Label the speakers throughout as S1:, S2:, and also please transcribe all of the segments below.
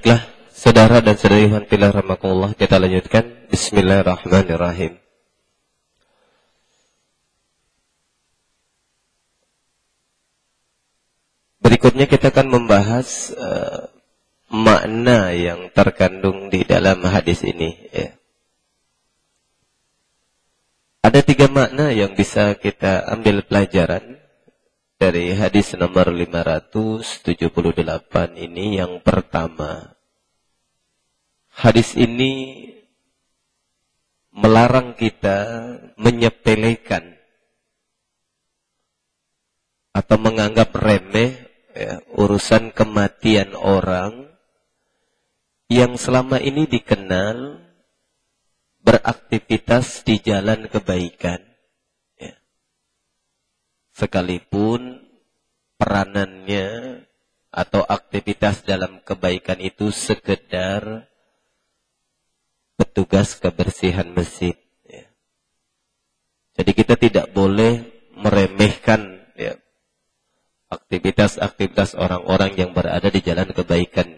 S1: Baiklah, saudara dan saudari fillah rahimakumullah, kita lanjutkan. Bismillahirrahmanirrahim. Berikutnya kita akan membahas makna yang terkandung di dalam hadis ini. Ya. Ada 3 makna yang bisa kita ambil pelajaran dari hadis nomor 578 ini. Yang pertama, hadis ini melarang kita menyepelekan atau menganggap remeh urusan kematian orang yang selama ini dikenal beraktivitas di jalan kebaikan. Sekalipun peranannya atau aktivitas dalam kebaikan itu sekedar petugas kebersihan masjid. Jadi kita tidak boleh meremehkan aktivitas-aktivitas orang-orang yang berada di jalan kebaikan.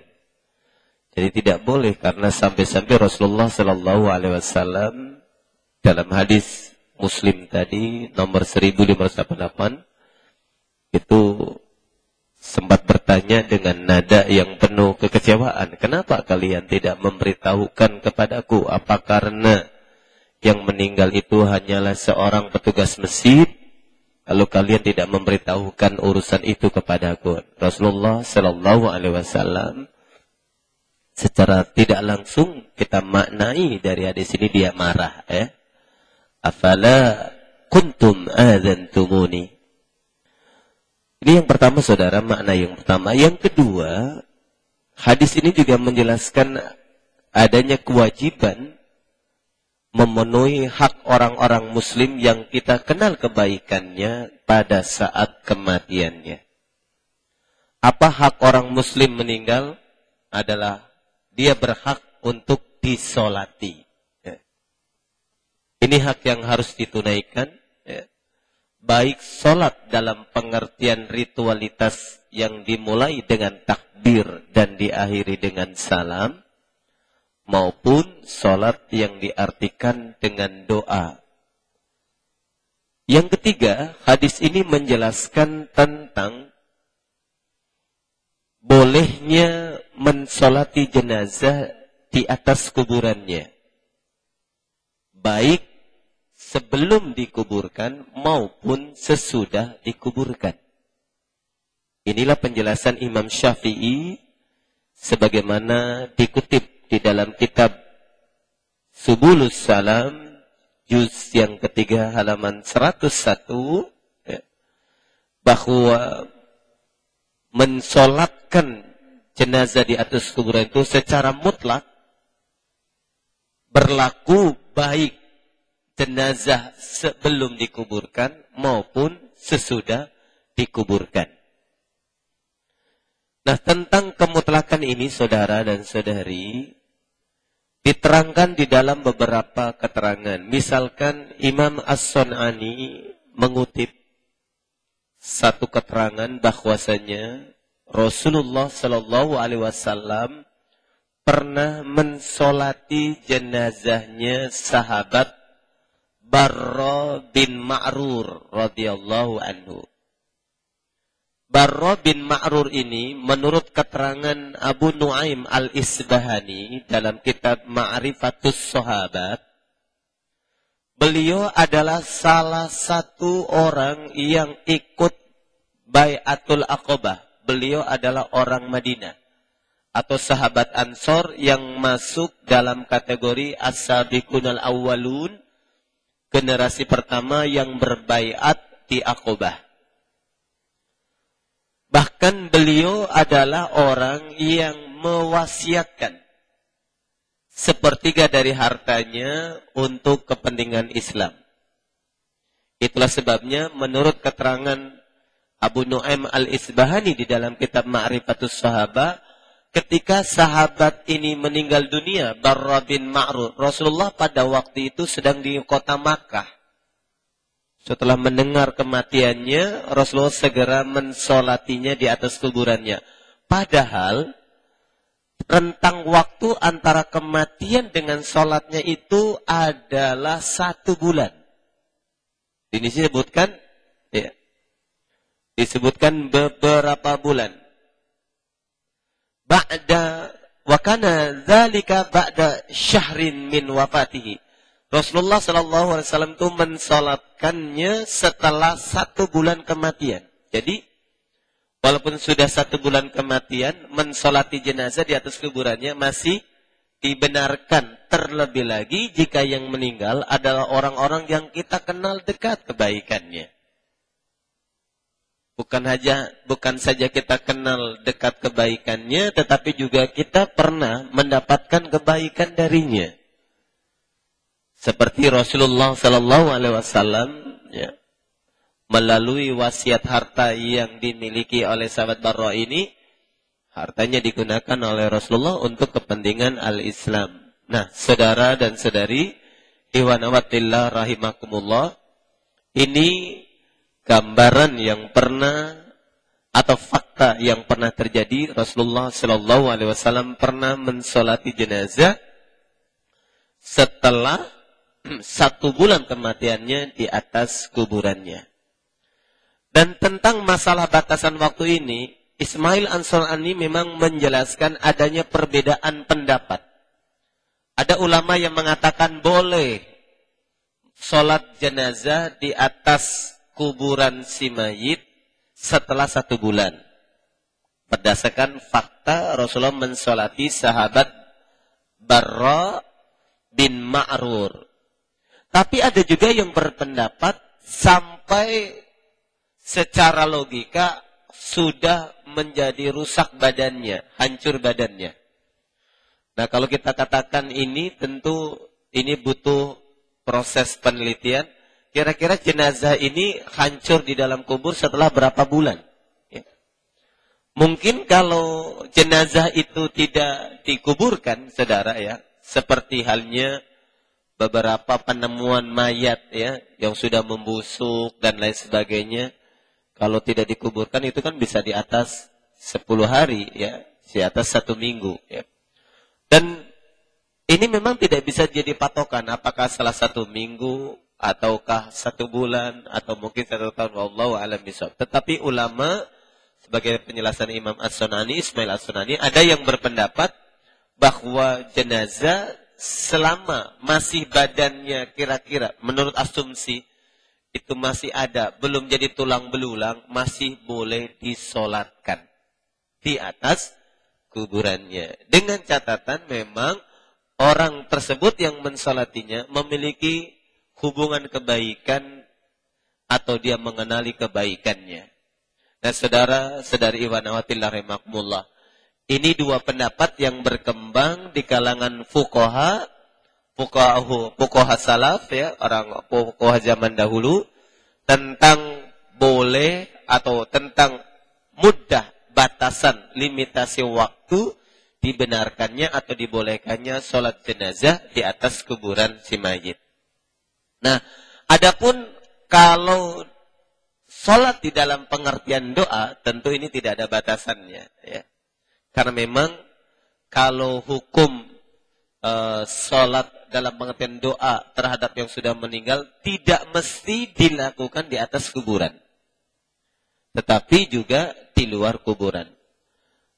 S1: Jadi tidak boleh, karena sampai-sampai Rasulullah Sallallahu Alaihi Wasallam dalam hadis Muslim tadi nomor 1588 itu sempat bertanya dengan nada yang penuh kekecewaan, kenapa kalian tidak memberitahukan kepadaku? Apa karena yang meninggal itu hanyalah seorang petugas masjid, lalu kalian tidak memberitahukan urusan itu kepadaku? Rasulullah Sallallahu Alaihi Wasallam secara tidak langsung kita maknai dari hadis ini dia marah. Afala kuntum adzantumuni. Ini yang pertama, saudara, makna yang pertama. Yang kedua, hadis ini juga menjelaskan adanya kewajiban memenuhi hak orang-orang muslim yang kita kenal kebaikannya pada saat kematiannya. Apa hak orang muslim meninggal? Adalah dia berhak untuk disolati. Ini hak yang harus ditunaikan. Baik solat dalam pengertian ritualitas yang dimulai dengan takbir dan diakhiri dengan salam, maupun solat yang diartikan dengan doa. Yang ketiga, hadis ini menjelaskan tentang bolehnya mensolati jenazah di atas kuburannya, baik sebelum dikuburkan maupun sesudah dikuburkan. Inilah penjelasan Imam Syafi'i sebagaimana dikutip di dalam kitab Subulus Salam juz yang ketiga halaman 101, bahwa mensolatkan jenazah di atas kuburan itu secara mutlak berlaku baik jenazah sebelum dikuburkan maupun sesudah dikuburkan. Nah, tentang kemutlakan ini, saudara dan saudari, diterangkan di dalam beberapa keterangan. Misalkan Imam As-Sun'ani mengutip satu keterangan bahwasanya Rasulullah Sallallahu Alaihi Wasallam pernah mensolati jenazahnya sahabat Barra bin Ma'rur radhiyallahu anhu. Barra bin Ma'rur ini menurut keterangan Abu Nuaim Al-Isbahani dalam kitab Ma'rifatus Sahabat, beliau adalah salah satu orang yang ikut Bai'atul Aqabah. Beliau adalah orang Madinah atau sahabat Ansor yang masuk dalam kategori As-Sabiqunal Awwalun, generasi pertama yang berbaiat di Aqabah. Bahkan beliau adalah orang yang mewasiatkan sepertiga dari hartanya untuk kepentingan Islam. Itulah sebabnya menurut keterangan Abu Nuaim Al-Isbahani di dalam kitab Ma'rifatus Sahabat, ketika sahabat ini meninggal dunia, Barra bin Ma'rur, Rasulullah pada waktu itu sedang di kota Makkah. Setelah mendengar kematiannya, Rasulullah segera mensolatinya di atas kuburannya. Padahal rentang waktu antara kematian dengan sholatnya itu adalah 1 bulan. Ini disebutkan, ya, disebutkan beberapa bulan. Ba'da wa kana dzalika ba'da syahrin min wafatihi. Rasulullah sallallahu alaihi wasallam itu mensalatkannya setelah 1 bulan kematian. Jadi walaupun sudah 1 bulan kematian, mensolati jenazah di atas kuburannya masih dibenarkan. Terlebih lagi jika yang meninggal adalah orang-orang yang kita kenal dekat kebaikannya. Bukan saja kita kenal dekat kebaikannya, tetapi juga kita pernah mendapatkan kebaikan darinya. Seperti Rasulullah sallallahu alaihi wasallam, ya, melalui wasiat harta yang dimiliki oleh sahabat Barra ini, hartanya digunakan oleh Rasulullah untuk kepentingan al-Islam. Nah, saudara dan saudari, ihwanawatillah rahimakumullah, ini gambaran yang pernah atau fakta yang pernah terjadi. Rasulullah sallallahu alaihi wasallam pernah mensolati jenazah setelah 1 bulan kematiannya di atas kuburannya. Dan tentang masalah batasan waktu ini, Ismail Ansarani memang menjelaskan adanya perbedaan pendapat. Ada ulama yang mengatakan boleh sholat jenazah di atas kuburan si mayit setelah 1 bulan. Berdasarkan fakta Rasulullah mensolati sahabat Barra bin Ma'rur. Tapi ada juga yang berpendapat sampai secara logika sudah menjadi rusak badannya, hancur badannya. Nah, kalau kita katakan ini, tentu ini butuh proses penelitian. Kira-kira jenazah ini hancur di dalam kubur setelah berapa bulan? Ya. Mungkin kalau jenazah itu tidak dikuburkan, saudara, ya, seperti halnya beberapa penemuan mayat, ya, yang sudah membusuk dan lain sebagainya, kalau tidak dikuburkan itu kan bisa di atas 10 hari, ya, di atas 1 minggu, ya. Dan ini memang tidak bisa jadi patokan apakah salah 1 minggu ataukah 1 bulan atau mungkin 1 tahun, wallahu a'lam bishawab. Tetapi ulama sebagai penjelasan Imam As-Sunani, Ismail As-Sunani, ada yang berpendapat bahwa jenazah selama masih badannya kira-kira menurut asumsi itu masih ada, belum jadi tulang belulang, masih boleh disolatkan di atas kuburannya. Dengan catatan memang orang tersebut yang mensolatinya memiliki hubungan kebaikan atau dia mengenali kebaikannya. Nah, saudara-saudari Iwanawatillah rahimakumullah, ini 2 pendapat yang berkembang di kalangan fuqaha salaf, ya, orang fuqaha zaman dahulu, tentang boleh atau tentang mudah, batasan, limitasi waktu dibenarkannya atau dibolehkannya sholat jenazah di atas kuburan si mayit. Nah, adapun kalau sholat di dalam pengertian doa, tentu ini tidak ada batasannya, ya. Karena memang kalau hukum sholat dalam pengertian doa terhadap yang sudah meninggal tidak mesti dilakukan di atas kuburan, tetapi juga di luar kuburan.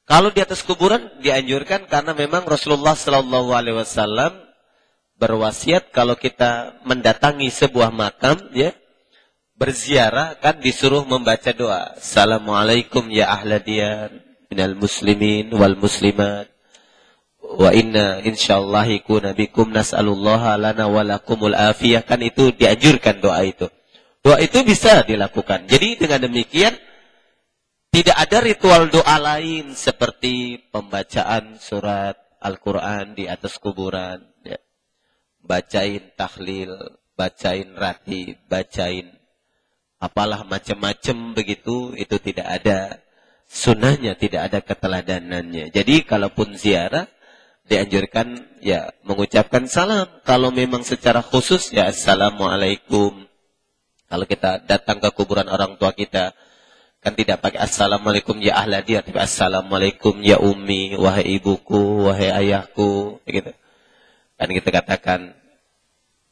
S1: Kalau di atas kuburan dianjurkan karena memang Rasulullah Sallallahu Alaihi Wasallam berwasiat kalau kita mendatangi sebuah makam, ya, berziarah kan disuruh membaca doa. Assalamualaikum ya ahla diyar minal muslimin wal muslimat wa inna insyaallah ikuna bikum nas'alullaha lana walakumul afiyah. Kan itu dianjurkan doa itu. Doa itu bisa dilakukan. Jadi dengan demikian tidak ada ritual doa lain seperti pembacaan surat Al-Quran di atas kuburan, ya. Bacain tahlil, bacain ratib, bacain apalah macam-macam begitu, itu tidak ada sunnahnya, tidak ada keteladanannya. Jadi kalaupun ziarah dianjurkan ya mengucapkan salam. Kalau memang secara khusus ya assalamualaikum. Kalau kita datang ke kuburan orang tua kita, Kan tidak pakai assalamualaikum ya ahla diyar, tapi assalamualaikum ya ummi, wahai ibuku, wahai ayahku, gitu. Kan kita katakan,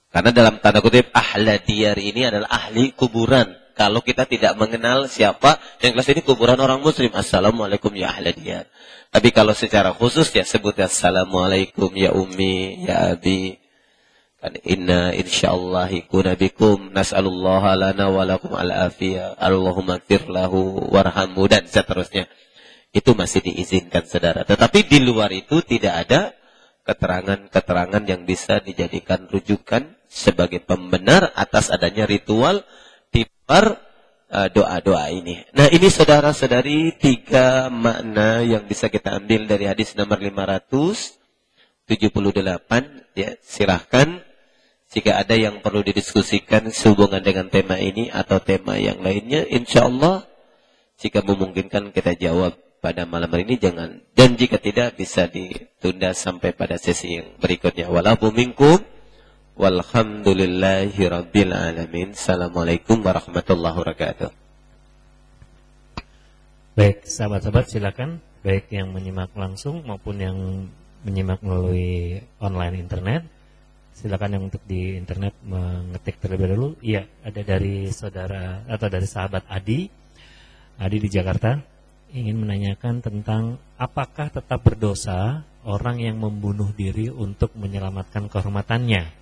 S1: karena dalam tanda kutip ahla diyar ini adalah ahli kuburan. Kalau kita tidak mengenal siapa, yang jelas ini kuburan orang muslim, assalamualaikum ya ahla diyar. Tapi kalau secara khusus ya sebut assalamualaikum ya ummi, ya abi. Kan inna insyaallah ikuna bikum nas'alullaha lana wa lakum al-afiyah Allahumma gfir lahu warhamhu dan seterusnya. Itu masih diizinkan saudara. Tetapi di luar itu tidak ada keterangan-keterangan yang bisa dijadikan rujukan sebagai pembenar atas adanya ritual di luar doa-doa ini. Nah, ini saudara-saudari 3 makna yang bisa kita ambil dari hadis nomor 578 ya. Silahkan jika ada yang perlu didiskusikan sehubungan dengan tema ini atau tema yang lainnya, insya Allah jika memungkinkan kita jawab pada malam hari ini, jangan. Dan jika tidak, bisa ditunda sampai pada sesi yang berikutnya. Walaupun minkum, walhamdulillahi rabbil alamin. Assalamualaikum warahmatullahi wabarakatuh.
S2: Baik, sahabat-sahabat silakan, baik yang menyimak langsung maupun yang menyimak melalui online internet. Silakan yang untuk di internet mengetik terlebih dahulu. Iya, ada dari saudara atau dari sahabat Adi di Jakarta ingin menanyakan tentang apakah tetap berdosa orang yang membunuh diri untuk menyelamatkan kehormatannya.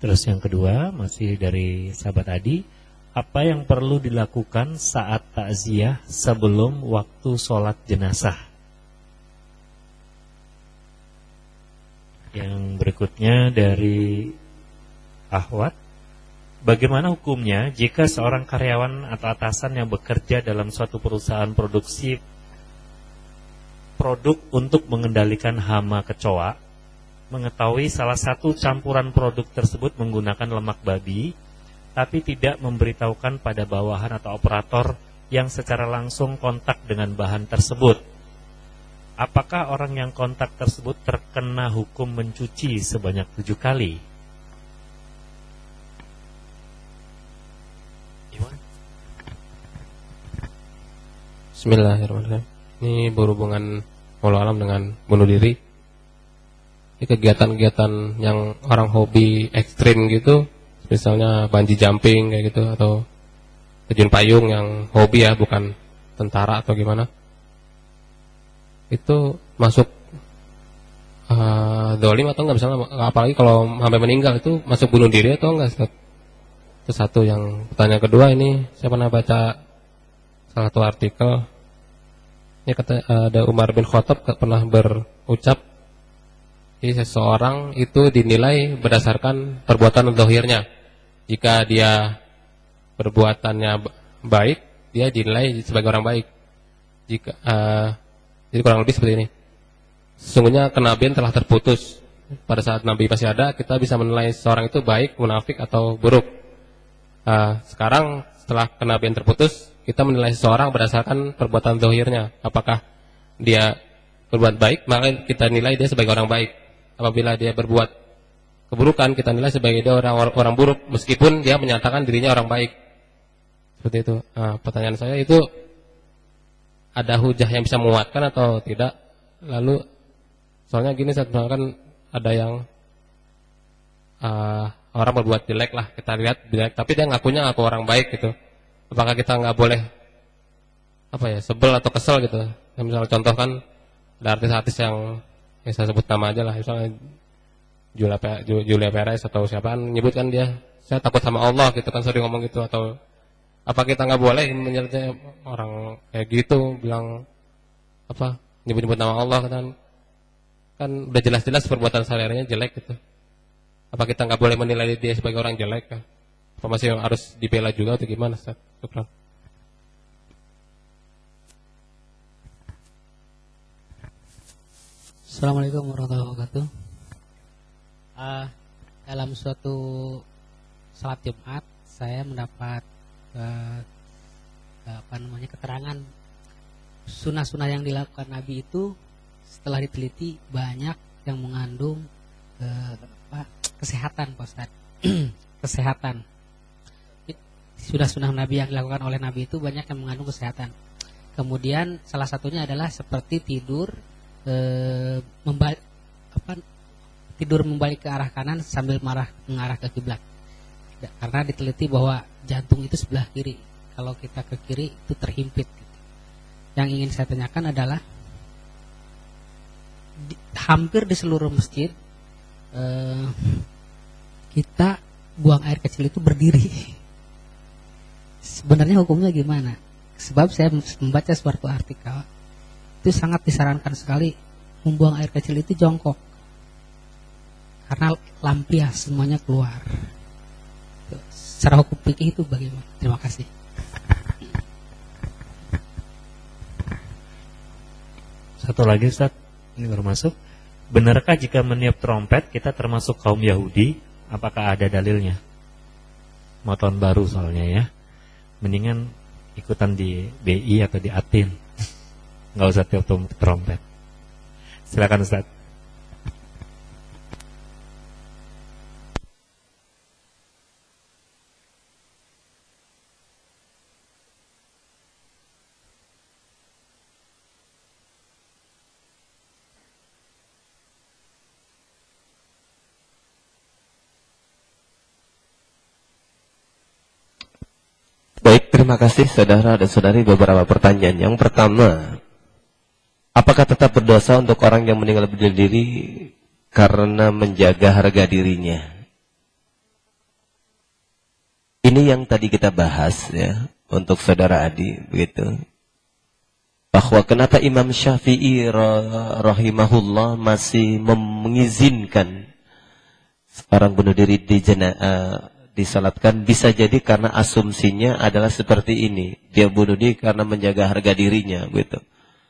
S2: Terus yang kedua masih dari sahabat Adi, apa yang perlu dilakukan saat takziah sebelum waktu sholat jenazah? Yang berikutnya dari Ahwat, bagaimana hukumnya jika seorang karyawan atau atasan yang bekerja dalam suatu perusahaan produksi produk untuk mengendalikan hama kecoa mengetahui salah satu campuran produk tersebut menggunakan lemak babi, tapi tidak memberitahukan pada bawahan atau operator yang secara langsung kontak dengan bahan tersebut? Apakah orang yang kontak tersebut terkena hukum mencuci sebanyak 7 kali?
S3: Bismillahirrahmanirrahim. Ini berhubungan walau alam dengan bunuh diri. Ini kegiatan-kegiatan yang orang hobi ekstrim gitu, misalnya bungee jumping kayak gitu, atau terjun payung yang hobi ya, bukan tentara atau gimana. Itu masuk dolim atau enggak, misalnya apalagi kalau sampai meninggal, itu masuk bunuh diri atau enggak, Ustaz? Itu satu. Yang pertanyaan kedua, ini saya pernah baca salah satu artikel, ini kata ada Umar bin Khattab pernah berucap, jadi seseorang itu dinilai berdasarkan perbuatan zahirnya. Jika dia perbuatannya baik, dia dinilai sebagai orang baik. Jika jadi kurang lebih seperti ini. Sesungguhnya kenabian telah terputus. Pada saat Nabi masih ada, kita bisa menilai seorang itu baik, munafik, atau buruk. Sekarang setelah kenabian terputus, kita menilai seseorang berdasarkan perbuatan zahirnya. Apakah dia berbuat baik, maka kita nilai dia sebagai orang baik. Apabila dia berbuat keburukan, kita nilai sebagai dia orang buruk, meskipun dia menyatakan dirinya orang baik. Seperti itu. Pertanyaan saya itu, ada hujah yang bisa menguatkan atau tidak? Lalu soalnya gini, saya kan ada yang orang berbuat jelek lah, kita lihat jelek, tapi dia ngakunya aku orang baik gitu. Apakah kita nggak boleh sebel atau kesel gitu? Misalnya contoh kan ada artis-artis yang saya sebut nama aja lah, misalnya Julia Perez atau siapa nyebut kan dia, saya takut sama Allah gitu kan, sering ngomong gitu. Atau apa kita nggak boleh menyertai orang kayak gitu, bilang nyebut-nyebut nama Allah kan udah jelas-jelas perbuatan sehari-harinya jelek gitu. Apa kita nggak boleh menilai dia sebagai orang jelek kan? Apa masih harus dibela juga atau gimana, Ustaz? Syukran.
S4: Assalamualaikum warahmatullahi wabarakatuh. Dalam suatu salat Jumat, saya mendapat keterangan sunnah-sunnah yang dilakukan Nabi itu setelah diteliti banyak yang mengandung kesehatan, Pak Ustaz. Kesehatan. Sunah-sunah Nabi yang dilakukan oleh Nabi itu banyak yang mengandung kesehatan. Kemudian salah satunya adalah seperti tidur tidur membalik ke arah kanan sambil mengarah ke kiblat. Karena diteliti bahwa jantung itu sebelah kiri. Kalau kita ke kiri itu terhimpit. Yang ingin saya tanyakan adalah hampir di seluruh masjid kita buang air kecil itu berdiri. Sebenarnya hukumnya gimana? Sebab saya membaca suatu artikel itu sangat disarankan sekali membuang air kecil itu jongkok karena lampias semuanya keluar. Secara hukum fikih itu bagaimana? Terima kasih.
S2: Satu lagi Ustaz, ini baru masuk. Benarkah jika meniup trompet kita termasuk kaum Yahudi? Apakah ada dalilnya? Mau tahun baru soalnya ya. Mendingan ikutan di BI atau di Atin. Nggak usah tiup trompet. Silakan Ustaz.
S1: Baik, terima kasih saudara dan saudari. Beberapa pertanyaan. Yang pertama, apakah tetap berdosa untuk orang yang meninggal bunuh diri karena menjaga harga dirinya? Ini yang tadi kita bahas ya, untuk saudara Adi, begitu. Bahwa kenapa Imam Syafi'i rahimahullah masih mengizinkan orang bunuh diri disalatkan, bisa jadi karena asumsinya adalah seperti ini. Dia bunuh diri karena menjaga harga dirinya, gitu.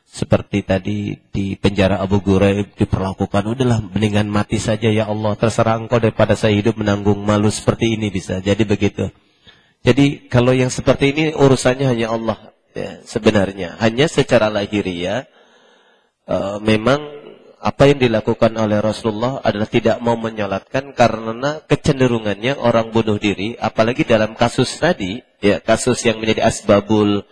S1: Seperti tadi di penjara Abu Ghuraib diperlakukan, udahlah mendingan mati saja ya Allah, terserah engkau daripada saya hidup menanggung malu seperti ini, bisa jadi begitu. Jadi kalau yang seperti ini urusannya hanya Allah ya, sebenarnya. Hanya secara lahiriah memang apa yang dilakukan oleh Rasulullah adalah tidak mau menyolatkan karena kecenderungannya orang bunuh diri, apalagi dalam kasus tadi, ya kasus yang menjadi asbabul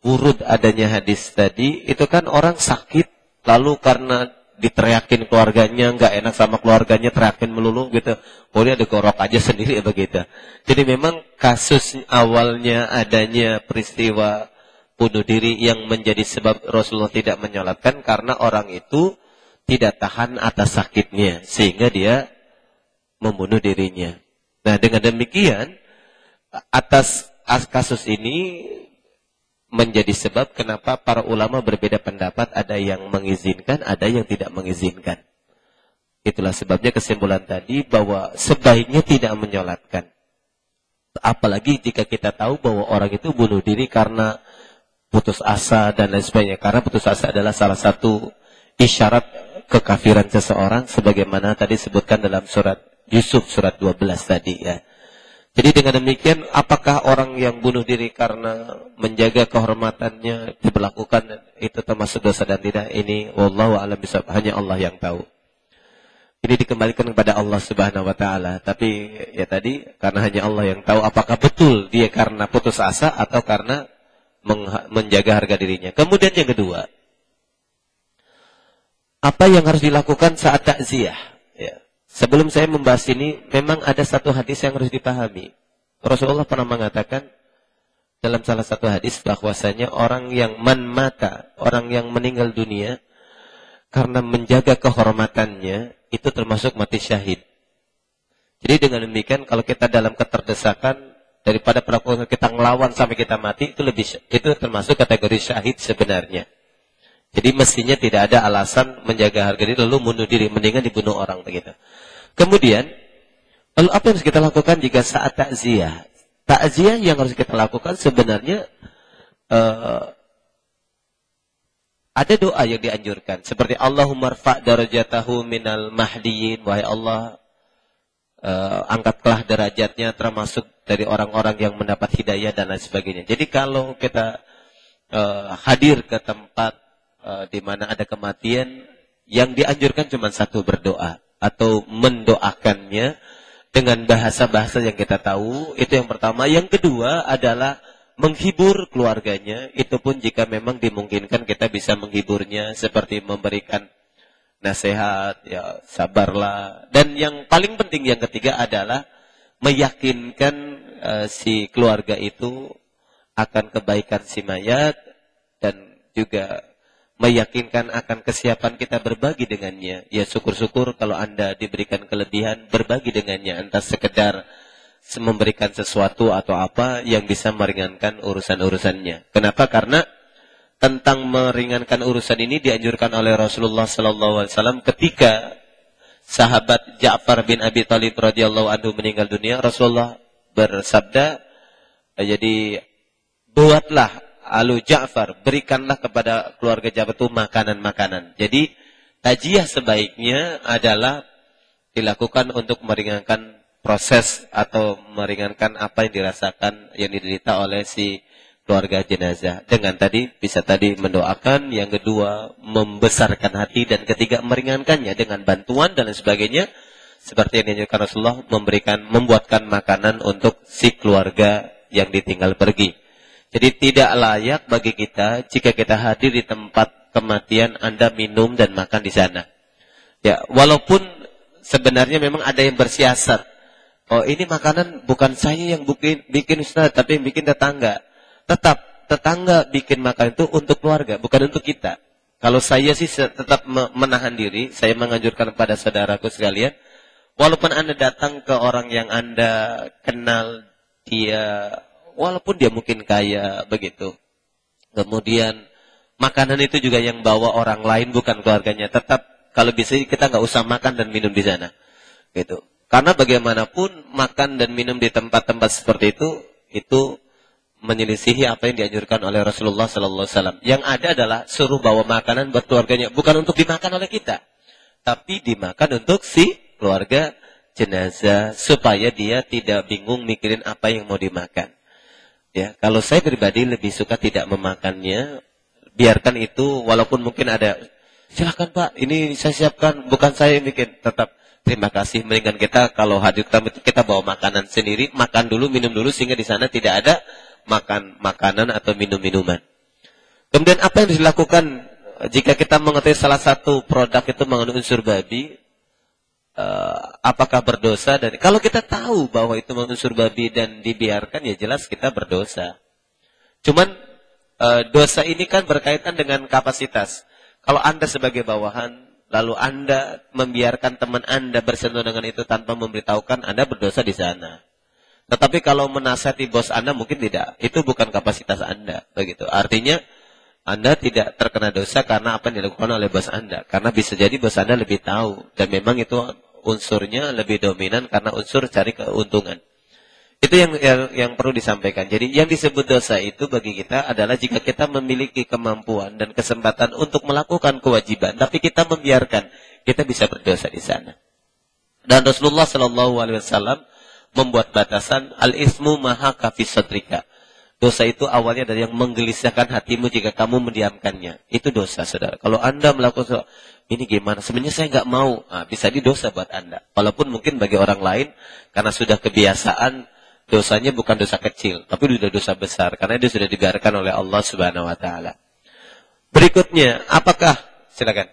S1: wurud adanya hadis tadi, itu kan orang sakit, lalu karena diteriakin keluarganya, nggak enak sama keluarganya, teriakin melulu gitu, boleh digorok aja sendiri ya begitu. Jadi memang kasus awalnya adanya peristiwa bunuh diri yang menjadi sebab Rasulullah tidak menyolatkan karena orang itu tidak tahan atas sakitnya, sehingga dia membunuh dirinya. Nah, dengan demikian, atas kasus ini menjadi sebab kenapa para ulama berbeda pendapat, ada yang mengizinkan, ada yang tidak mengizinkan. Itulah sebabnya kesimpulan tadi bahwa sebaiknya tidak menyolatkan. Apalagi jika kita tahu bahwa orang itu bunuh diri karena putus asa dan lain sebagainya. Karena putus asa adalah salah satu isyarat kekafiran seseorang, sebagaimana tadi sebutkan dalam surat Yusuf surat 12 tadi ya. Jadi dengan demikian, apakah orang yang bunuh diri karena menjaga kehormatannya diberlakukan itu termasuk dosa dan tidak? Ini wallahu a'lam bishawab, hanya Allah yang tahu. Ini dikembalikan kepada Allah Subhanahu wa taala. Tapi ya tadi karena hanya Allah yang tahu apakah betul dia karena putus asa atau karena menjaga harga dirinya. Kemudian yang kedua, apa yang harus dilakukan saat takziah? Ya. Sebelum saya membahas ini, memang ada satu hadis yang harus dipahami. Rasulullah pernah mengatakan dalam salah satu hadis bahwasanya orang yang mata, orang yang meninggal dunia karena menjaga kehormatannya itu termasuk mati syahid. Jadi dengan demikian, kalau kita dalam keterdesakan daripada perlakuan kita ngelawan sampai kita mati, itu termasuk kategori syahid sebenarnya. Jadi mestinya tidak ada alasan menjaga harga diri lalu bunuh diri, mendingan dibunuh orang begitu. Kemudian, lalu apa yang harus kita lakukan jika saat takziah? Takziah yang harus kita lakukan sebenarnya ada doa yang dianjurkan seperti Allahumma rfa' darajatahu minal mahdiyin, wahai Allah angkatlah derajatnya termasuk dari orang-orang yang mendapat hidayah dan lain sebagainya. Jadi kalau kita hadir ke tempat di mana ada kematian, yang dianjurkan cuma satu, berdoa atau mendoakannya dengan bahasa-bahasa yang kita tahu, itu yang pertama. Yang kedua adalah menghibur keluarganya, itu pun jika memang dimungkinkan kita bisa menghiburnya seperti memberikan nasihat, ya sabarlah. Dan yang paling penting yang ketiga adalah meyakinkan si keluarga itu akan kebaikan si mayat dan juga meyakinkan akan kesiapan kita berbagi dengannya. Ya syukur-syukur kalau Anda diberikan kelebihan, berbagi dengannya, entah sekedar memberikan sesuatu atau apa yang bisa meringankan urusan-urusannya. Kenapa? Karena tentang meringankan urusan ini dianjurkan oleh Rasulullah SAW ketika sahabat Ja'far bin Abi Thalib radhiyallahu anhu meninggal dunia. Rasulullah bersabda, jadi buatlah alu Ja'far, berikanlah kepada keluarga Ja'far itu makanan-makanan. Jadi tajiah sebaiknya adalah dilakukan untuk meringankan proses atau meringankan apa yang dirasakan, yang diderita oleh si keluarga jenazah. Dengan tadi, bisa tadi mendoakan, yang kedua membesarkan hati, dan ketiga meringankannya dengan bantuan dan lain sebagainya. Seperti yang dianjurkan Rasulullah, membuatkan makanan untuk si keluarga yang ditinggal pergi. Jadi tidak layak bagi kita jika kita hadir di tempat kematian Anda minum dan makan di sana. Ya, walaupun sebenarnya memang ada yang bersiasat. Oh, ini makanan bukan saya yang bikin Ustaz, tapi yang bikin tetangga. Tetap tetangga bikin makan itu untuk keluarga, bukan untuk kita. Kalau saya sih tetap menahan diri, saya menganjurkan kepada saudaraku sekalian, walaupun Anda datang ke orang yang Anda kenal dia, walaupun dia mungkin kaya begitu. Kemudian makanan itu juga yang bawa orang lain bukan keluarganya, tetap kalau bisa kita nggak usah makan dan minum di sana. Gitu. Karena bagaimanapun makan dan minum di tempat-tempat seperti itu menyelisihi apa yang dianjurkan oleh Rasulullah SAW. Yang ada adalah suruh bawa makanan buat keluarganya, bukan untuk dimakan oleh kita, tapi dimakan untuk si keluarga jenazah supaya dia tidak bingung mikirin apa yang mau dimakan. Ya, kalau saya pribadi lebih suka tidak memakannya, biarkan itu, walaupun mungkin ada, silakan Pak, ini saya siapkan, bukan saya yang bikin, tetap. Terima kasih, mendingan kita kalau hadir tamu itu kita bawa makanan sendiri, makan dulu, minum dulu, sehingga di sana tidak ada makan makanan atau minum-minuman. Kemudian apa yang dilakukan jika kita mengetahui salah satu produk itu mengandung unsur babi, apakah berdosa? Dan kalau kita tahu bahwa itu mengandung unsur babi dan dibiarkan, ya jelas kita berdosa. Cuman dosa ini kan berkaitan dengan kapasitas. Kalau Anda sebagai bawahan, lalu Anda membiarkan teman Anda bersentuhan dengan itu tanpa memberitahukan, Anda berdosa di sana. Tetapi kalau menasihati bos Anda mungkin tidak. Itu bukan kapasitas Anda. Begitu. Artinya Anda tidak terkena dosa karena apa yang dilakukan oleh bos Anda. Karena bisa jadi bos Anda lebih tahu. Dan memang itu unsurnya lebih dominan karena unsur cari keuntungan. Itu yang perlu disampaikan. Jadi yang disebut dosa itu bagi kita adalah jika kita memiliki kemampuan dan kesempatan untuk melakukan kewajiban, tapi kita membiarkan, kita bisa berdosa di sana. Dan Rasulullah SAW membuat batasan al-ismu maha kafis sadrika. Dosa itu awalnya dari yang menggelisahkan hatimu jika kamu mendiamkannya. Itu dosa, saudara. Kalau Anda melakukan ini gimana? Sebenarnya saya nggak mau. Nah, bisa didosa buat Anda. Walaupun mungkin bagi orang lain karena sudah kebiasaan, dosanya bukan dosa kecil, tapi sudah dosa besar karena dia sudah dibiarkan oleh Allah Subhanahu wa taala. Berikutnya, apakah? Silakan.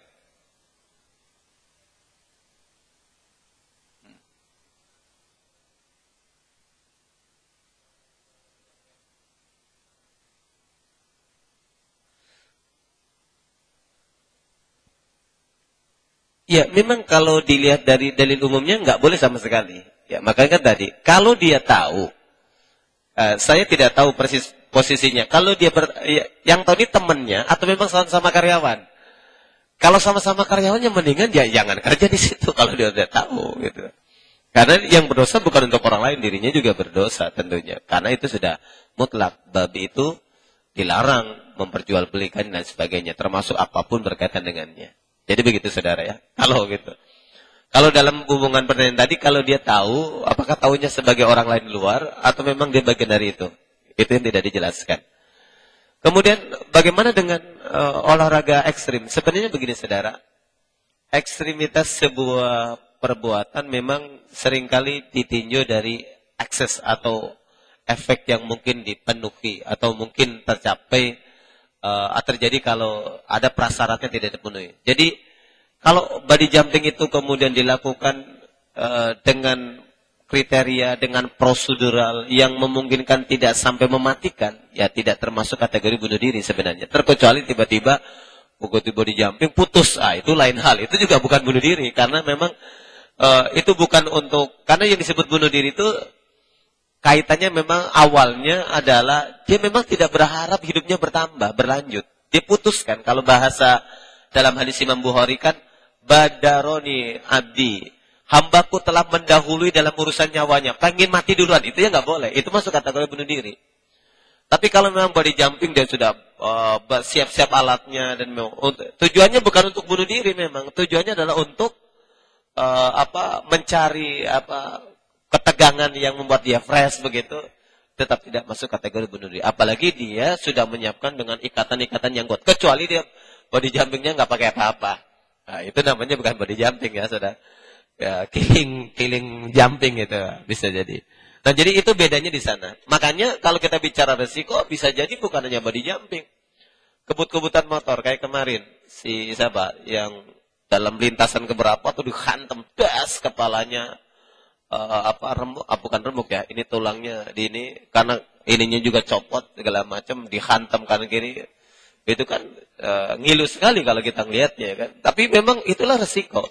S1: Ya, memang kalau dilihat dari dalil umumnya nggak boleh sama sekali. Ya, makanya kan tadi, kalau dia tahu, saya tidak tahu persis posisinya. Kalau dia yang tahu ini temannya atau memang sama-sama karyawan. Kalau sama-sama karyawannya mendingan ya jangan kerja di situ kalau dia udah tahu gitu. Karena yang berdosa bukan untuk orang lain, dirinya juga berdosa tentunya. Karena itu sudah mutlak, babi itu dilarang memperjualbelikan dan sebagainya, termasuk apapun berkaitan dengannya. Jadi begitu saudara ya. Kalau gitu. Kalau dalam hubungan pertanyaan tadi, kalau dia tahu, apakah tahunya sebagai orang lain luar, atau memang dia bagian dari itu? Itu yang tidak dijelaskan. Kemudian, bagaimana dengan olahraga ekstrim? Sebenarnya begini, saudara. Ekstremitas sebuah perbuatan memang seringkali ditinjau dari akses atau efek yang mungkin dipenuhi atau mungkin tercapai terjadi kalau ada prasyaratnya tidak dipenuhi. Jadi kalau body jumping itu kemudian dilakukan dengan kriteria, dengan prosedural yang memungkinkan tidak sampai mematikan, ya tidak termasuk kategori bunuh diri sebenarnya. Terkecuali tiba-tiba begitu body jumping putus, itu lain hal. Itu juga bukan bunuh diri karena memang itu bukan untuk, karena yang disebut bunuh diri itu kaitannya memang awalnya adalah dia memang tidak berharap hidupnya bertambah, berlanjut. Dia putuskan, kalau bahasa dalam hadis Imam Bukhari kan, badaroni abdi, hambaku telah mendahului dalam urusan nyawanya, pengen mati duluan, itu ya nggak boleh, itu masuk kategori bunuh diri. Tapi kalau memang body jumping dia sudah siap-siap alatnya dan tujuannya bukan untuk bunuh diri, memang tujuannya adalah untuk mencari ketegangan yang membuat dia fresh begitu, tetap tidak masuk kategori bunuh diri. Apalagi dia sudah menyiapkan dengan ikatan-ikatan yang kuat. Kecuali dia body jumpingnya nggak pakai apa-apa. Nah, itu namanya bukan body jumping ya, saudara. Ya, killing jumping itu bisa jadi. Nah, jadi itu bedanya di sana. Makanya kalau kita bicara resiko, bisa jadi bukan hanya body jumping. Kebut-kebutan motor kayak kemarin si siapa yang dalam lintasan keberapa tuh dihantam das kepalanya. Bukan remuk ya, ini tulangnya di ini, karena ininya juga copot segala macam, dihantam kanan kiri, itu kan ngilu sekali kalau kita ngelihatnya kan. Tapi memang itulah resiko.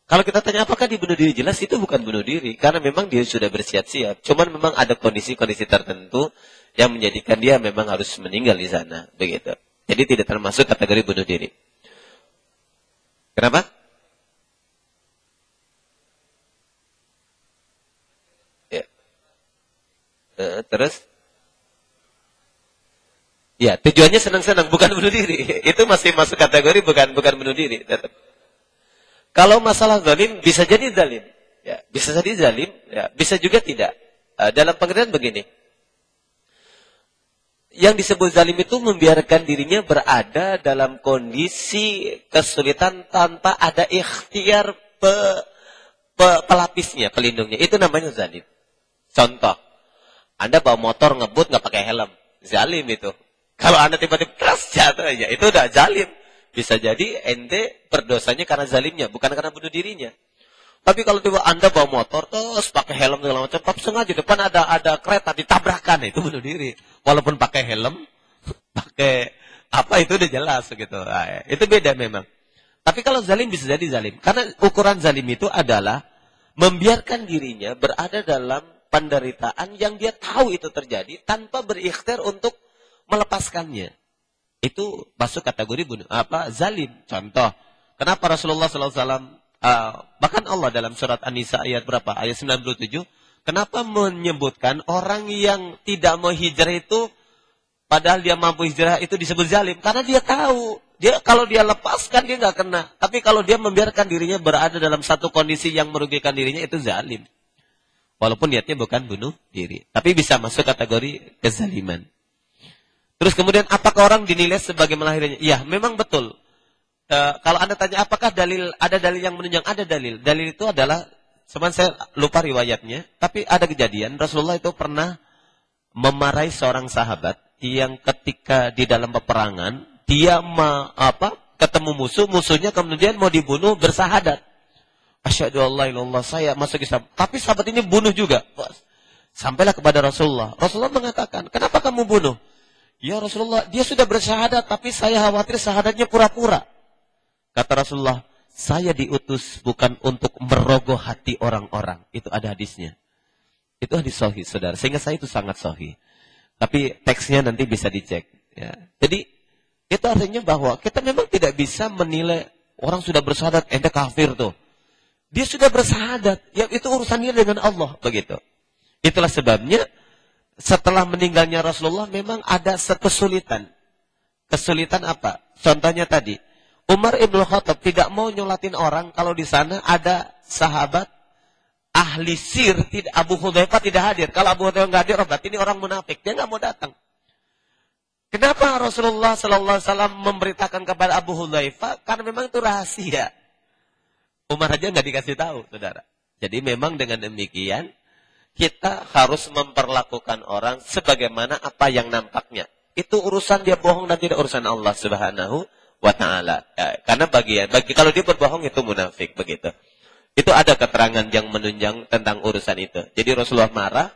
S1: Kalau kita tanya apakah dibunuh diri, jelas itu bukan bunuh diri, karena memang dia sudah bersiap-siap. Cuman memang ada kondisi-kondisi tertentu yang menjadikan dia memang harus meninggal di sana, begitu. Jadi tidak termasuk kategori bunuh diri. Kenapa? Terus? Ya, tujuannya senang-senang, bukan bunuh diri. Itu masih masuk kategori bukan bunuh diri. Tetap. Kalau masalah zalim, bisa jadi zalim. Ya, bisa jadi zalim, ya, bisa juga tidak. Dalam pengertian begini. Yang disebut zalim itu membiarkan dirinya berada dalam kondisi kesulitan tanpa ada ikhtiar pelapisnya, pelindungnya. Itu namanya zalim. Contoh. Anda bawa motor ngebut nggak pakai helm, zalim itu. Kalau Anda tiba-tiba keras jatuh aja, itu udah zalim. Bisa jadi ente berdosanya karena zalimnya, bukan karena bunuh dirinya. Tapi kalau tiba Anda bawa motor terus pakai helm segala macam, tapi sengaja depan ada kereta ditabrakan, itu bunuh diri. Walaupun pakai helm, pakai itu udah jelas gitu. Nah, itu beda memang. Tapi kalau zalim bisa jadi zalim, karena ukuran zalim itu adalah membiarkan dirinya berada dalam penderitaan yang dia tahu itu terjadi tanpa berikhtiar untuk melepaskannya. Itu masuk kategori zalim. Contoh, kenapa Rasulullah SAW bahkan Allah dalam surat An-Nisa ayat berapa? Ayat 97. Kenapa menyebutkan orang yang tidak mau hijrah itu padahal dia mampu hijrah itu disebut zalim? Karena dia tahu, kalau dia lepaskan dia nggak kena. Tapi kalau dia membiarkan dirinya berada dalam satu kondisi yang merugikan dirinya, itu zalim. Walaupun niatnya bukan bunuh diri. Tapi bisa masuk kategori kezaliman. Terus kemudian apakah orang dinilai sebagai melahirkannya? Ya, memang betul. Kalau Anda tanya apakah ada dalil yang menunjang, ada dalil. Dalil itu adalah, saya lupa riwayatnya, tapi ada kejadian Rasulullah itu pernah memarahi seorang sahabat yang ketika di dalam peperangan dia ketemu musuhnya kemudian mau dibunuh bersahadat. Asyhadu an la ilaha illallah, saya masuk Islam. Tapi sahabat ini bunuh juga. Sampailah kepada Rasulullah. Rasulullah mengatakan, kenapa kamu bunuh? Ya Rasulullah, dia sudah bersyahadat, tapi saya khawatir syahadatnya pura-pura. Kata Rasulullah, saya diutus bukan untuk merogoh hati orang-orang. Itu ada hadisnya. Itu hadis sahih, saudara. Sehingga saya itu sangat sahih. Tapi teksnya nanti bisa dicek. Ya. Jadi, itu artinya bahwa kita memang tidak bisa menilai orang sudah bersyahadat, ente kafir tuh. Dia sudah bersahadat, ya itu urusannya dengan Allah, begitu. Itulah sebabnya setelah meninggalnya Rasulullah memang ada kesulitan. Kesulitan apa? Contohnya tadi, Umar Ibn Khattab tidak mau nyolatin orang kalau di sana ada sahabat ahli sir, Abu Hudzaifah tidak hadir. Kalau Abu Hudzaifah nggak hadir, berarti ini orang munafik, dia nggak mau datang. Kenapa Rasulullah SAW memberitakan kepada Abu Hudzaifah? Karena memang itu rahasia. Umar aja nggak dikasih tahu, saudara. Jadi memang dengan demikian, kita harus memperlakukan orang sebagaimana apa yang nampaknya. Itu urusan dia bohong dan tidak urusan Allah Subhanahu wa Ta'ala. Ya, karena bagi kalau dia berbohong itu munafik, begitu. Itu ada keterangan yang menunjang tentang urusan itu. Jadi Rasulullah marah,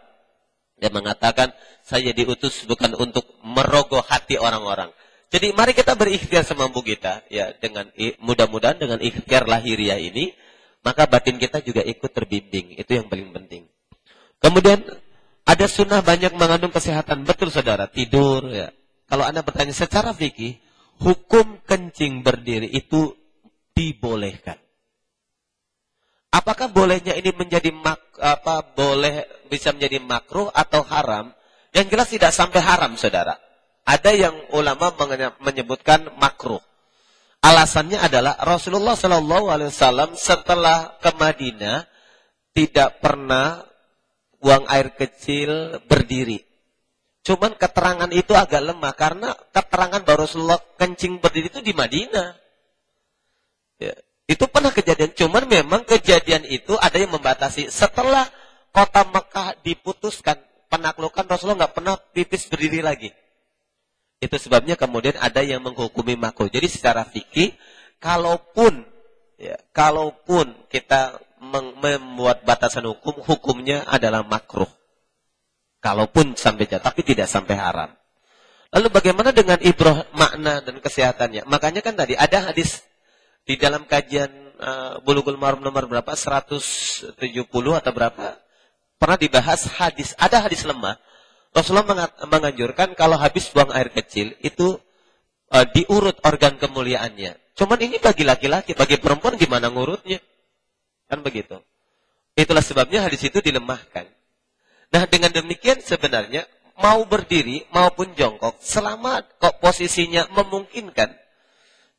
S1: dia mengatakan, saya diutus bukan untuk merogoh hati orang-orang. Jadi mari kita berikhtiar semampu kita, ya, dengan mudah-mudahan dengan ikhtiar lahiriah ini, maka batin kita juga ikut terbimbing. Itu yang paling penting. Kemudian ada sunnah banyak mengandung kesehatan. Betul saudara, tidur, ya. Kalau Anda bertanya secara fikih, hukum kencing berdiri itu dibolehkan. Apakah bolehnya ini menjadi boleh bisa menjadi makruh atau haram? Yang jelas tidak sampai haram, saudara. Ada yang ulama menyebutkan makruh. Alasannya adalah Rasulullah SAW setelah ke Madinah tidak pernah buang air kecil berdiri. Cuman keterangan itu agak lemah karena keterangan bahwa Rasulullah kencing berdiri itu di Madinah. Ya, itu pernah kejadian. Cuman memang kejadian itu ada yang membatasi. Setelah kota Mekah diputuskan penaklukan, Rasulullah nggak pernah pipis berdiri lagi. Itu sebabnya kemudian ada yang menghukumi makruh. Jadi secara fikih, kalaupun kita membuat batasan hukum, hukumnya adalah makruh. Kalaupun sampai jatuh, tapi tidak sampai haram. Lalu bagaimana dengan ibrah makna dan kesehatannya? Makanya kan tadi ada hadis di dalam kajian Bulughul Maram nomor berapa? 170 atau berapa? Pernah dibahas hadis. Ada hadis lemah. Rasulullah menganjurkan kalau habis buang air kecil itu diurut organ kemuliaannya. Cuman ini bagi laki-laki, bagi perempuan gimana ngurutnya? Kan begitu. Itulah sebabnya hadis itu dilemahkan. Nah, dengan demikian sebenarnya mau berdiri maupun jongkok, selama kok posisinya memungkinkan,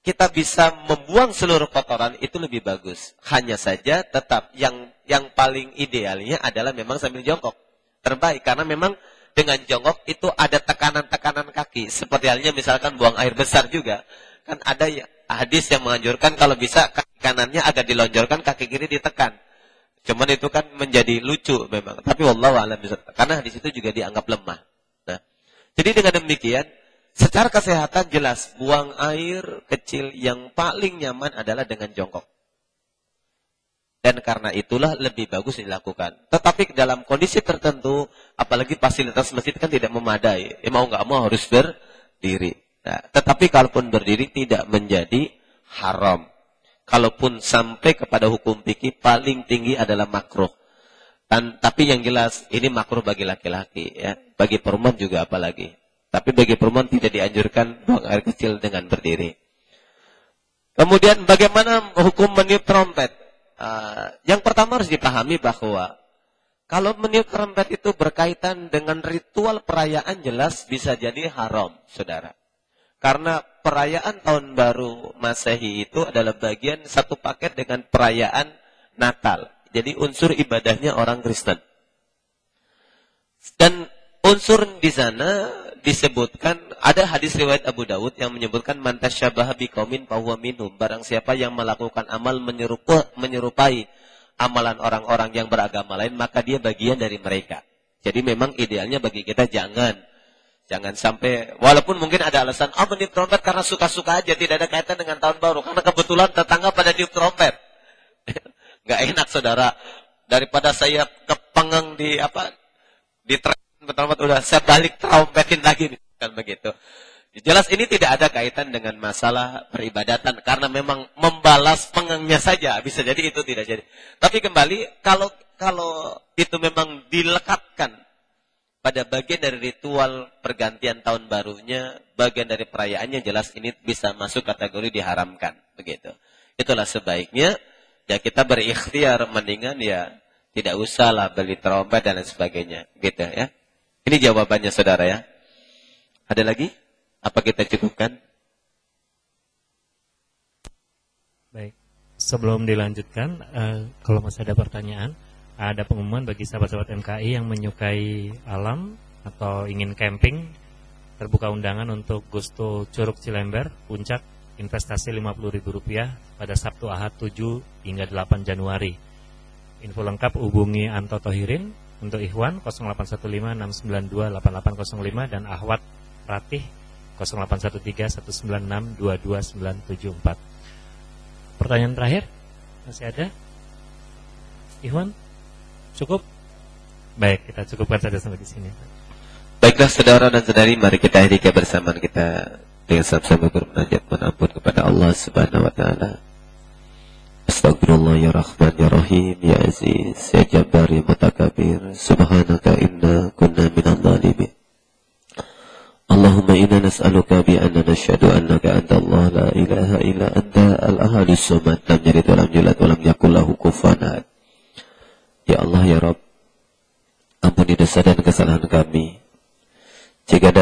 S1: kita bisa membuang seluruh kotoran itu lebih bagus. Hanya saja tetap yang paling idealnya adalah memang sambil jongkok. Terbaik karena memang dengan jongkok itu ada tekanan-tekanan kaki. Seperti halnya misalkan buang air besar juga. Kan ada hadis yang menganjurkan kalau bisa kaki kanannya agak dilonjorkan, kaki kiri ditekan. Cuman itu kan menjadi lucu memang. Tapi wallahu a'lam bishawab. Karena hadis itu juga dianggap lemah. Nah, jadi dengan demikian, secara kesehatan jelas buang air kecil yang paling nyaman adalah dengan jongkok. Dan karena itulah lebih bagus dilakukan. Tetapi dalam kondisi tertentu, apalagi fasilitas masjid kan tidak memadai. Ya, mau nggak mau harus berdiri. Nah, tetapi kalaupun berdiri tidak menjadi haram. Kalaupun sampai kepada hukum fikih paling tinggi adalah makruh. Tapi yang jelas ini makruh bagi laki-laki, ya. Bagi perempuan juga apalagi. Tapi bagi perempuan tidak dianjurkan buang air kecil dengan berdiri. Kemudian bagaimana hukum meniup trompet? Yang pertama harus dipahami bahwa kalau meniup trompet itu berkaitan dengan ritual perayaan jelas bisa jadi haram, saudara. Karena perayaan tahun baru Masehi itu adalah bagian satu paket dengan perayaan Natal. Jadi unsur ibadahnya orang Kristen. Dan unsur di sana disebutkan, ada hadis riwayat Abu Dawud yang menyebutkan man tasyabaha biqaumin fahuwa minhum. Barang siapa yang melakukan amal menyerupai amalan orang-orang yang beragama lain, maka dia bagian dari mereka. Jadi memang idealnya bagi kita jangan sampai, walaupun mungkin ada alasan, meniup trompet karena suka-suka aja, tidak ada kaitan dengan tahun baru. Karena kebetulan tetangga pada niup trompet. Nggak enak, saudara. Daripada saya kepengang di trompet, udah saya balik trompetin lagi. Kan begitu. Jelas ini tidak ada kaitan dengan masalah peribadatan. Karena memang membalas pengangnya saja. Bisa jadi itu tidak jadi. Tapi kembali, kalau itu memang dilekatkan pada bagian dari ritual pergantian tahun barunya, bagian dari perayaannya, jelas ini bisa masuk kategori diharamkan. Begitu. Itulah sebaiknya, ya kita berikhtiar, mendingan ya tidak usah lah beli trompet dan lain sebagainya. Gitu ya. Ini jawabannya saudara ya. Ada lagi? Apa kita cukupkan?
S2: Baik. Sebelum dilanjutkan, kalau masih ada pertanyaan, ada pengumuman bagi sahabat-sahabat MKI yang menyukai alam atau ingin camping, terbuka undangan untuk Gusto Curug Cilember, Puncak, investasi Rp50.000 pada Sabtu Ahad 7 hingga 8 Januari. Info lengkap hubungi Anto Tohirin untuk Ikhwan 0815692885 dan Ahwat Ratih 081319622974. Pertanyaan terakhir masih ada? Ikhwan, cukup? Baik, kita cukupkan saja sampai di sini.
S1: Baiklah saudara dan saudari, mari kita akhiri kebersamaan kita dengan sama-sama bermunajat menampun kepada Allah Subhanahu wa taala. Astagfirullah ya Rahman ya Rahim ya Aziz ya Jabbar ya Mutakabir, subhanaka inna kunna minadh dhalimin. Allahumma inna nas'aluka bi anna nashhadu annaka anta Allah la ilaha illa anta al-ahadus samad lam yalid wa lam yulad wa lam yakul lahu kufuwan ahad. Ya Allah ya Rabb, ampuni dosa dan kesalahan kami. Jika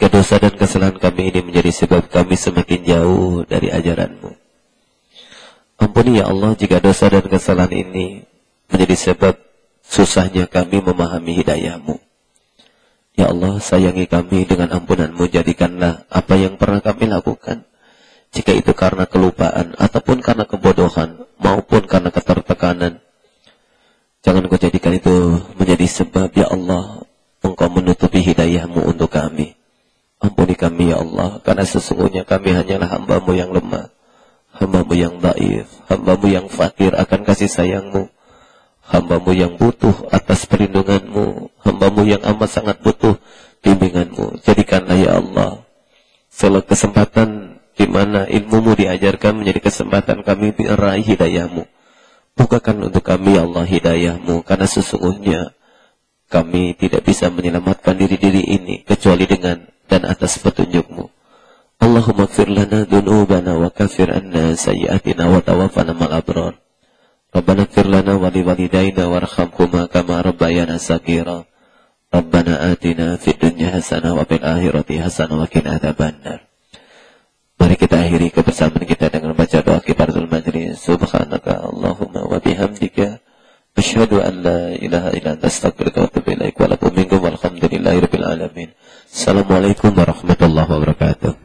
S1: dosa dan kesalahan kami ini menjadi sebab kami semakin jauh dari ajaran-Mu. Ampuni ya Allah jika dosa dan kesalahan ini menjadi sebab susahnya kami memahami hidayah-Mu. Ya Allah, sayangi kami dengan ampunan-Mu, jadikanlah apa yang pernah kami lakukan, jika itu karena kelupaan ataupun karena kebodohan maupun karena ketertekanan, jangan Kau jadikan itu menjadi sebab ya Allah Engkau menutupi hidayah-Mu untuk kami. Ampuni kami ya Allah, karena sesungguhnya kami hanyalah hamba-Mu yang lemah, hamba-Mu yang dhaif, hamba-Mu yang fakir akan kasih sayang-Mu, hamba-Mu yang butuh atas perlindungan-Mu, hamba-Mu yang amat sangat butuh bimbingan-Mu. Jadikanlah ya Allah segala kesempatan di mana ilmu-Mu diajarkan menjadi kesempatan kami meraih hidayah-Mu. Bukakan untuk kami ya Allah hidayah-Mu, karena sesungguhnya kami tidak bisa menyelamatkan diri-diri ini kecuali dengan dan atas petunjuk-Mu. Allahumma gfir lana dhunubana wa kafir anna sayyiatina wa tawaffana ma'al abrar. Rabbana gfir lana wa liwalidayna warhamhuma kama rabbayana saghira. Rabbana atina fid dunya hasanah wa fil akhirati hasanah wa qina adzabannar. Mari kita akhiri kebersamaan kita dengan baca doa kifaratul majlis. Subhanaka Allahumma wa bihamdika asyhadu an la ilaha illa anta astaghfiruka wa atubu ilaik. Wa lakum minkum walhamdulillahi rabbil alamin. Assalamualaikum warahmatullahi wabarakatuh.